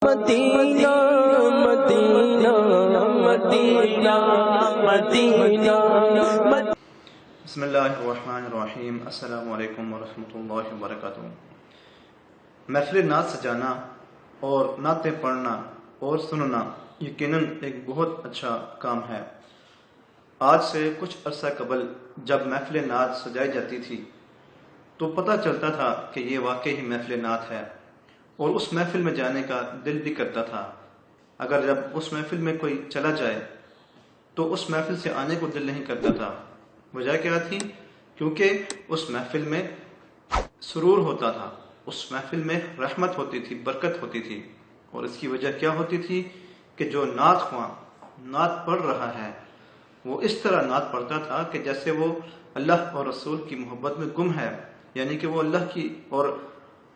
مدینہ مدینہ مدینہ مدینہ بسم اللہ الرحمن الرحیم۔ السلام علیکم ورحمۃ اللہ وبرکاتہ۔ محفل نعت سجانا اور نعتیں پڑھنا اور سننا یقیناً ایک بہت اچھا کام ہے۔ آج سے کچھ عرصہ قبل جب محفل نعت سجائی جاتی تھی تو پتہ چلتا تھا کہ یہ واقعی محفل نعت ہے، اور اس محفل میں جانے کا دل بھی کرتا تھا۔ اگر جب اس محفل میں کوئی چلا جائے تو اس محفل سے آنے کو دل نہیں کرتا تھا۔ وجہ کیا تھی؟ کیونکہ اس محفل میں سرور ہوتا تھا، اس محفل میں رحمت ہوتی تھی، برکت ہوتی تھی۔ اور اس کی وجہ کیا ہوتی تھی کہ جو نعت خواں نعت پڑھ رہا ہے وہ اس طرح نعت پڑھتا تھا کہ جیسے وہ اللہ اور رسول کی محبت میں گم ہے، یعنی کہ وہ اللہ کی اور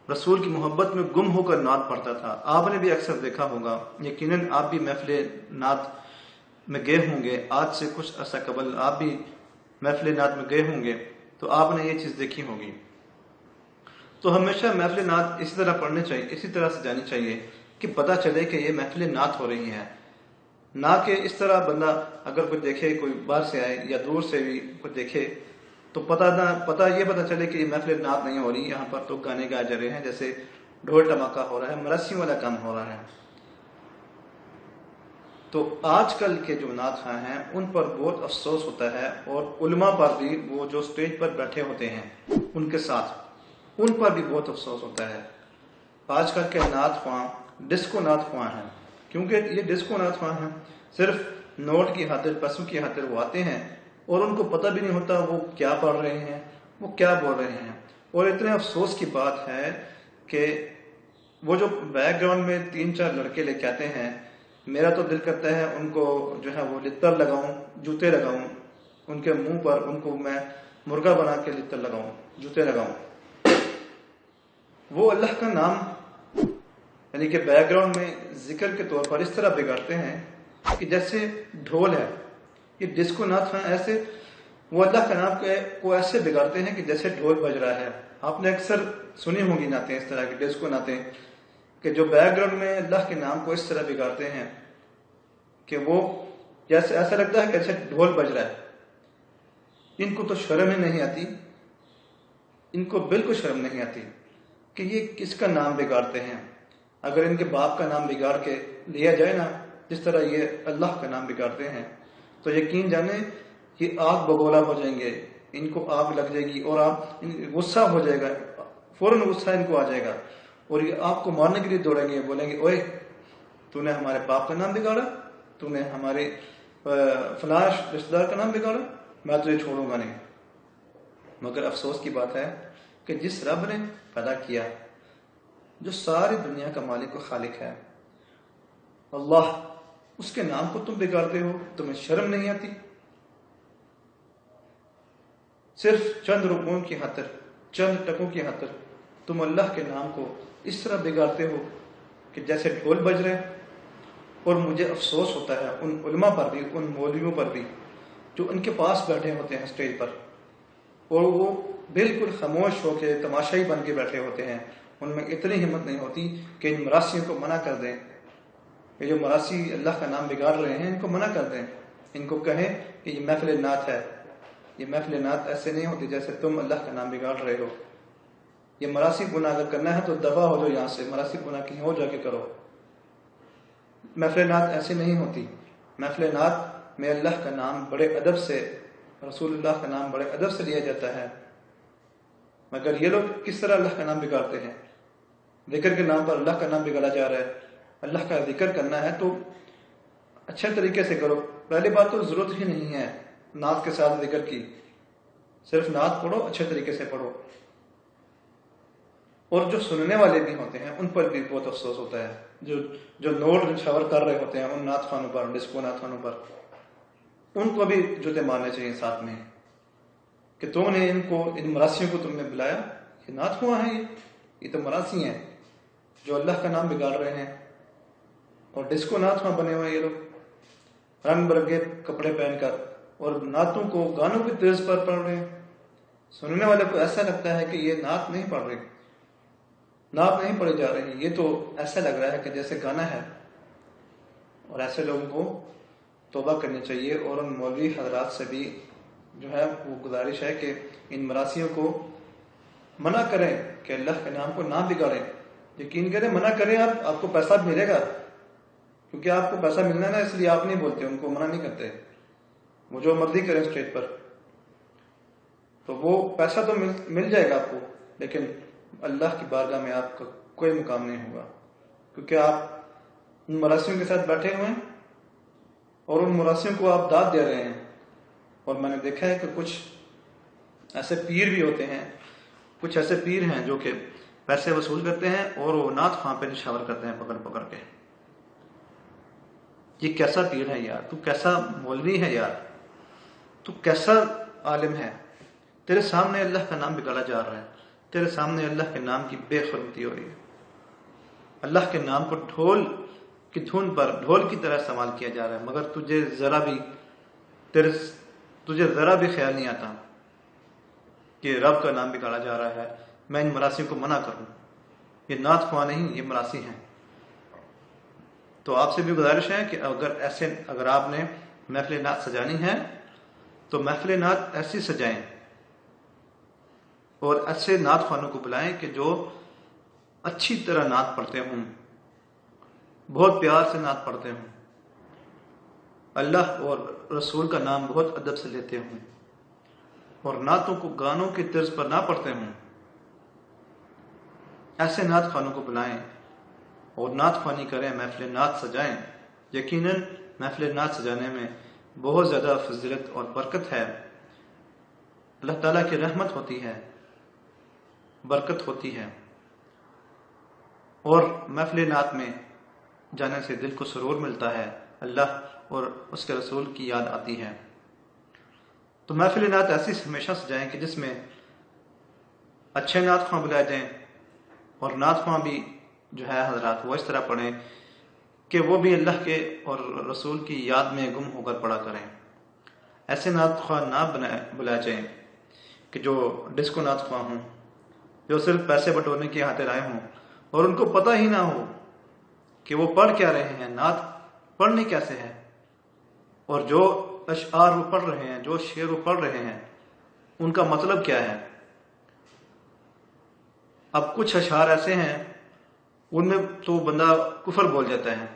رسول کی محبت میں گم ہو کر نعت پڑھتا تھا۔ آپ نے بھی اکثر دیکھا ہوگا، یقیناً آپ بھی محفل نعت میں گئے ہوں گے، آج سے کچھ عرصہ قبل آپ بھی محفل نعت میں گئے ہوں گے تو آپ نے یہ چیز دیکھی ہوگی۔ تو ہمیشہ محفل نعت اسی طرح پڑھنے چاہیے، اسی طرح سے جانی چاہیے کہ پتہ چلے کہ یہ محفل نعت ہو رہی ہے، نہ کہ اس طرح بندہ اگر کوئی دیکھے، کوئی باہر سے آئے یا دور سے بھی کوئی دیکھے تو پتہ چلے کہ یہ محفل نعت نہیں ہو رہی، یہاں پر تو گانے گائے جا رہے ہیں، جیسے ڈھول ٹماکا ہو رہا ہے، مراسیوں والا کام ہو رہا ہے۔ تو آج کل کے جو نعت خواں ہیں ان پر بہت افسوس ہوتا ہے، اور علماء پر بھی، وہ جو سٹیج پر بیٹھے ہوتے ہیں ان کے ساتھ، ان پر بھی بہت افسوس ہوتا ہے۔ آج کل کے نعت خواں ڈسکو نعت خواں ہیں، کیونکہ یہ ڈسکو نعت خواں ہیں، صرف نوٹ کی خاطر، پیسوں کی خاطر وہ آتے ہیں اور ان کو پتہ بھی نہیں ہوتا وہ کیا پڑھ رہے ہیں، وہ کیا بول رہے ہیں۔ اور اتنے افسوس کی بات ہے کہ وہ جو بیک گراؤنڈ میں 3-4 لڑکے لے کے آتے ہیں، میرا تو دل کرتا ہے ان کو جو ہے وہ لتر لگاؤں، جوتے لگاؤں ان کے منہ پر، ان کو میں مرغا بنا کے لتر لگاؤں، جوتے لگاؤں۔ وہ اللہ کا نام یعنی کہ بیک گراؤنڈ میں ذکر کے طور پر اس طرح بگاڑتے ہیں کہ جیسے ڈھول ہے۔ یہ ڈسکو نعت خواں ایسے وہ اللہ کا نام کو ایسے بگاڑتے ہیں کہ جیسے ڈھول بج رہا ہے۔ آپ نے اکثر سنی ہوں گی نعتیں اس طرح کی، ڈسکو نعتیں، کہ جو بیک گراؤنڈ میں اللہ کے نام کو اس طرح بگاڑتے ہیں کہ وہ جیسے ایسا لگتا ہے کہ جیسے ڈھول بج رہا ہے۔ ان کو تو شرم ہی نہیں آتی، ان کو بالکل شرم نہیں آتی کہ یہ کس کا نام بگاڑتے ہیں۔ اگر ان کے باپ کا نام بگاڑ کے لیا جائے نا، جس طرح یہ اللہ کا نام بگاڑتے ہیں، تو یقین جانیں یہ آگ بگولا ہو جائیں گے، ان کو آگ لگ جائے گی اور آپ غصہ ہو جائے گا، فوراً غصہ ان کو آ جائے گا اور یہ آپ کو مارنے کے لیے دوڑیں گے، بولیں گے اوئے تو نے ہمارے باپ کا نام بگاڑا، تو نے ہمارے فلاں رشتہ دار کا نام بگاڑا، میں تجھے چھوڑوں گا نہیں۔ مگر افسوس کی بات ہے کہ جس رب نے پیدا کیا، جو ساری دنیا کا مالک و خالق ہے، اللہ، اس کے نام کو تم بگاڑتے ہو، تمہیں شرم نہیں آتی؟ صرف چند رکوعوں کی خاطر، چند ٹکوں کی خاطر تم اللہ کے نام کو اس طرح بگاڑتے ہو کہ جیسے ڈھول بج رہے۔ اور مجھے افسوس ہوتا ہے ان علماء پر بھی، ان مولویوں پر بھی جو ان کے پاس بیٹھے ہوتے ہیں سٹیج پر، اور وہ بالکل خاموش ہو کے تماشائی بن کے بیٹھے ہوتے ہیں۔ ان میں اتنی ہمت نہیں ہوتی کہ ان مراسیوں کو منع کر دیں، یہ جو مراسی اللہ کا نام بگاڑ رہے ہیں ان کو منع کر دیں، ان کو کہیں کہ یہ محفل نعت ہے، یہ محفل نعت ایسے نہیں ہوتی جیسے تم اللہ کا نام بگاڑ رہے ہو۔ یہ مراسی گناہ اگر کرنا ہے تو دفع ہو جاؤ یہاں سے، مراسی گناہ کہیں اور جا کے کرو۔ محفل نعت ایسی نہیں ہوتی۔ محفل نعت میں اللہ کا نام بڑے ادب سے، رسول اللہ کا نام بڑے ادب سے لیا جاتا ہے، مگر یہ لوگ کس طرح اللہ کا نام بگاڑتے ہیں۔ ذکر کے نام پر اللہ کا نام بگاڑا جا رہا ہے۔ اللہ کا ذکر کرنا ہے تو اچھے طریقے سے کرو۔ پہلی بات تو ضرورت ہی نہیں ہے نعت کے ساتھ ذکر کی، صرف نعت پڑھو، اچھے طریقے سے پڑھو۔ اور جو سننے والے بھی ہوتے ہیں ان پر بھی بہت افسوس ہوتا ہے، جو نوٹ نچھاور کر رہے ہوتے ہیں ان نعت خوانوں پر، ڈسکو نعت خوانوں پر، ان کو بھی جوتے مارنے چاہیے ساتھ میں کہ تم نے ان مراسیوں کو تم نے بلایا، یہ نعت خواں ہیں، یہ تو مراسی ہیں جو اللہ کا نام بگاڑ رہے ہیں، اور ڈسکو نعت خواں بنے ہوئے یہ لوگ رنگ برنگے کپڑے پہن کر، اور نعتوں کو، گانوں کی طرز پر پڑھ رہے ہیں۔ سننے والے کو ایسا لگتا ہے کہ یہ نعت نہیں پڑھ رہے، نعت نہیں پڑھی جا رہی. یہ تو ایسا لگ رہا ہے کہ جیسے گانا ہے. اور ایسے لوگوں کو توبہ کرنی چاہیے، اور ان مولوی حضرات سے بھی جو ہے وہ گزارش ہے کہ ان مراسیوں کو منع کریں کہ اللہ کے نام کو نہ بگاڑیں. یقین کریں، منع کریں. آپ کو پیسہ بھی ملے گا، کیونکہ آپ کو پیسہ ملنا ہے نا، اس لیے آپ نہیں بولتے، ان کو منع نہیں کرتے. وہ جو مرضی کریں اسٹیج پر، تو وہ پیسہ تو مل جائے گا آپ کو، لیکن اللہ کی بارگاہ میں آپ کا کوئی مقام نہیں ہوگا، کیونکہ آپ ان مراسیوں کے ساتھ بیٹھے ہوئے ہیں اور ان مراسیوں کو آپ داد دے رہے ہیں. اور میں نے دیکھا ہے کہ کچھ ایسے پیر بھی ہوتے ہیں، کچھ ایسے پیر ہیں جو کہ پیسے وصول کرتے ہیں اور وہ نعت خواں پہ نشاور کرتے ہیں پکڑ پکڑ کے. یہ کیسا پیر ہے یار؟ تو کیسا مولوی ہے یار؟ تو کیسا عالم ہے؟ تیرے سامنے اللہ کا نام بگاڑا جا رہا ہے، تیرے سامنے اللہ کے نام کی بے حرمتی ہو رہی ہے. اللہ کے نام کو ڈھول کی دھن پر ڈھول کی طرح استعمال کیا جا رہا ہے، مگر تجھے ذرا بھی خیال نہیں آتا کہ رب کا نام بگاڑا جا رہا ہے، میں ان مراسیوں کو منع کروں. یہ نعت خواں نہیں، یہ مراسی ہیں. تو آپ سے بھی گزارش ہے کہ اگر آپ نے محفل نعت سجانی ہے تو محفل نعت ایسی سجائیں اور ایسے نعت خوانوں کو بلائیں کہ جو اچھی طرح نعت پڑھتے ہوں، بہت پیار سے نعت پڑھتے ہوں، اللہ اور رسول کا نام بہت ادب سے لیتے ہوں، اور نعتوں کو گانوں کی طرز پر نہ پڑھتے ہوں. ایسے نعت خوانوں کو بلائیں اور نعت خوانی کریں، محفل نعت سجائیں. یقیناً محفل نعت سجانے میں بہت زیادہ فضیلت اور برکت ہے. اللہ تعالیٰ کی رحمت ہوتی ہے، برکت ہوتی ہے، اور محفل نعت میں جانے سے دل کو سرور ملتا ہے، اللہ اور اس کے رسول کی یاد آتی ہے. تو محفل نعت ایسی ہمیشہ سجائیں کہ جس میں اچھے نعت خواں بلائے جائیں، اور نعت خواں بھی جو ہے حضرات وہ اس طرح پڑھیں کہ وہ بھی اللہ کے اور رسول کی یاد میں گم ہو کر پڑھا کریں. ایسے نعت خواں نہ بلائے جائیں کہ جو ڈسکو نعت خواں ہوں، جو صرف پیسے بٹورنے کی خاطر آئے ہوں اور ان کو پتہ ہی نہ ہو کہ وہ پڑھ کیا رہے ہیں، نعت پڑھنی کیسے ہے، اور جو اشعار وہ پڑھ رہے ہیں، جو شعر وہ پڑھ رہے ہیں، ان کا مطلب کیا ہے. اب کچھ اشعار ایسے ہیں ان میں تو بندہ کفر بول جاتا ہے.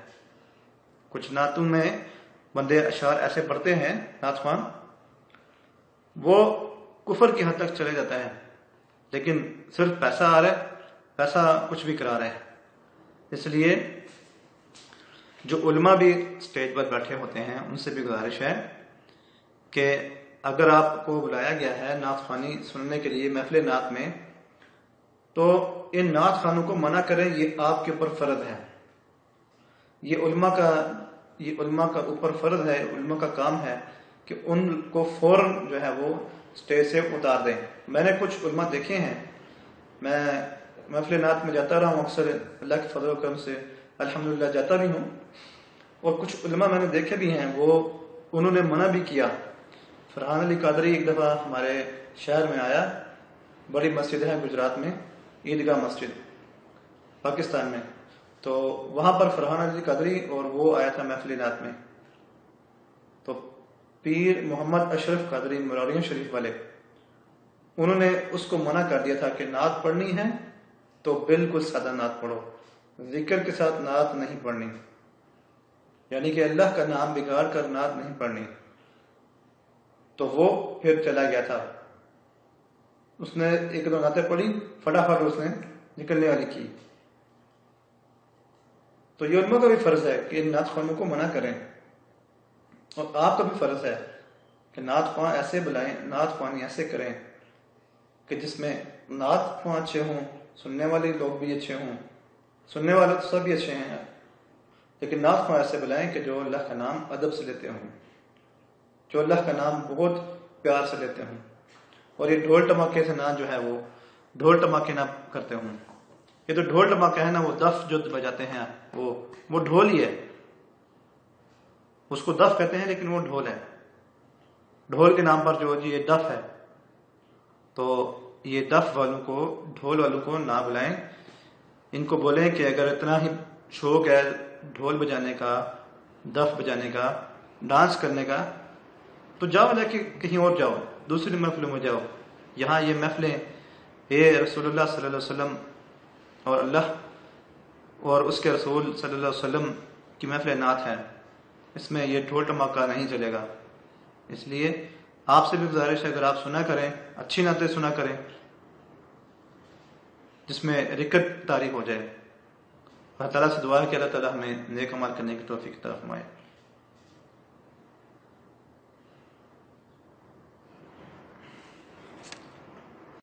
کچھ نعتوں میں بندے اشعار ایسے پڑھتے ہیں نعت خواں، وہ کفر کی حد تک چلے جاتا ہے، لیکن صرف پیسہ آ رہا ہے، پیسہ کچھ بھی کرا رہا ہے. اس لیے جو علماء بھی اسٹیج پر بیٹھے ہوتے ہیں ان سے بھی گزارش ہے کہ اگر آپ کو بلایا گیا ہے نعت خوانی سننے کے لیے محفل نعت میں، تو ان نعت خوانوں کو منع کریں. یہ آپ کے اوپر فرض ہے، یہ علماء کا اوپر فرض ہے، علماء کا کام ہے کہ ان کو فوراً جو ہے وہ اسٹیج سے اتار دیں. میں نے کچھ علماء دیکھے ہیں، میں محفل نعت میں جاتا رہا ہوں اکثر، اللہ کے فضل و کرم سے الحمدللہ جاتا بھی ہوں، اور کچھ علماء میں نے دیکھے بھی ہیں انہوں نے منع بھی کیا. فرحان علی قادری ایک دفعہ ہمارے شہر میں آیا، بڑی مسجد ہے گجرات میں، عیدگاہ مسجد پاکستان میں، تو وہاں پر فرحان علی قادری اور وہ آیا تھا محفل نعت میں. تو پیر محمد اشرف قادری مراریوں شریف والے، انہوں نے اس کو منع کر دیا تھا کہ نعت پڑھنی ہے تو بالکل سادہ نعت پڑھو، ذکر کے ساتھ نعت نہیں پڑھنی، یعنی کہ اللہ کا نام بگاڑ کر نعت نہیں پڑھنی. تو وہ پھر چلا گیا تھا، اس نے ایک دو نعتیں پڑھی، فٹافٹ اس نے نکلنے والی کی. تو یہ علماء کا بھی فرض ہے کہ ان نعت خوانوں کو منع کریں، اور آپ کا بھی فرض ہے کہ نعت خواں ایسے بلائیں، نعت خوانی ایسے کریں کہ جس میں نعت خواں اچھے ہوں، سننے والے لوگ بھی اچھے ہوں. سننے والے تو سب ہی اچھے ہیں، لیکن نعت خواں ایسے بلائیں کہ جو اللہ کا نام ادب سے لیتے ہوں، جو اللہ کا نام بہت پیار سے لیتے ہوں، اور یہ ڈھول ٹماکے سے نہ جو ہے وہ ڈھول ٹماکے نہ کرتے ہوں. یہ تو ڈھول ٹماکہ ہے نا، وہ دف جو بجاتے ہیں وہ ڈھول ہی ہے، اس کو دف کہتے ہیں لیکن وہ ڈھول ہے. ڈھول کے نام پر جو جی یہ دف ہے، تو یہ دف والوں کو، ڈھول والوں کو نہ بلائیں. ان کو بولیں کہ اگر اتنا ہی شوق ہے ڈھول بجانے کا، دف بجانے کا، ڈانس کرنے کا، تو جاؤ جا کے کہیں اور جاؤ، دوسری محفلوں میں جاؤ. یہاں یہ محفلیں رسول اللہ صلی اللہ علیہ وسلم اور اللہ اور اس کے رسول صلی اللہ علیہ وسلم کی محفل نعت ہے، اس میں یہ ڈھول ٹماکہ نہیں چلے گا. اس لیے آپ سے بھی گزارش ہے، اگر آپ سنا کریں اچھی نعتیں سنا کریں جس میں رکت تعریف ہو جائے. اللہ تعالیٰ سے دعا ہے کہ اللہ تعالیٰ ہمیں نیک عمل کرنے کی توفیق عطا فرمائے.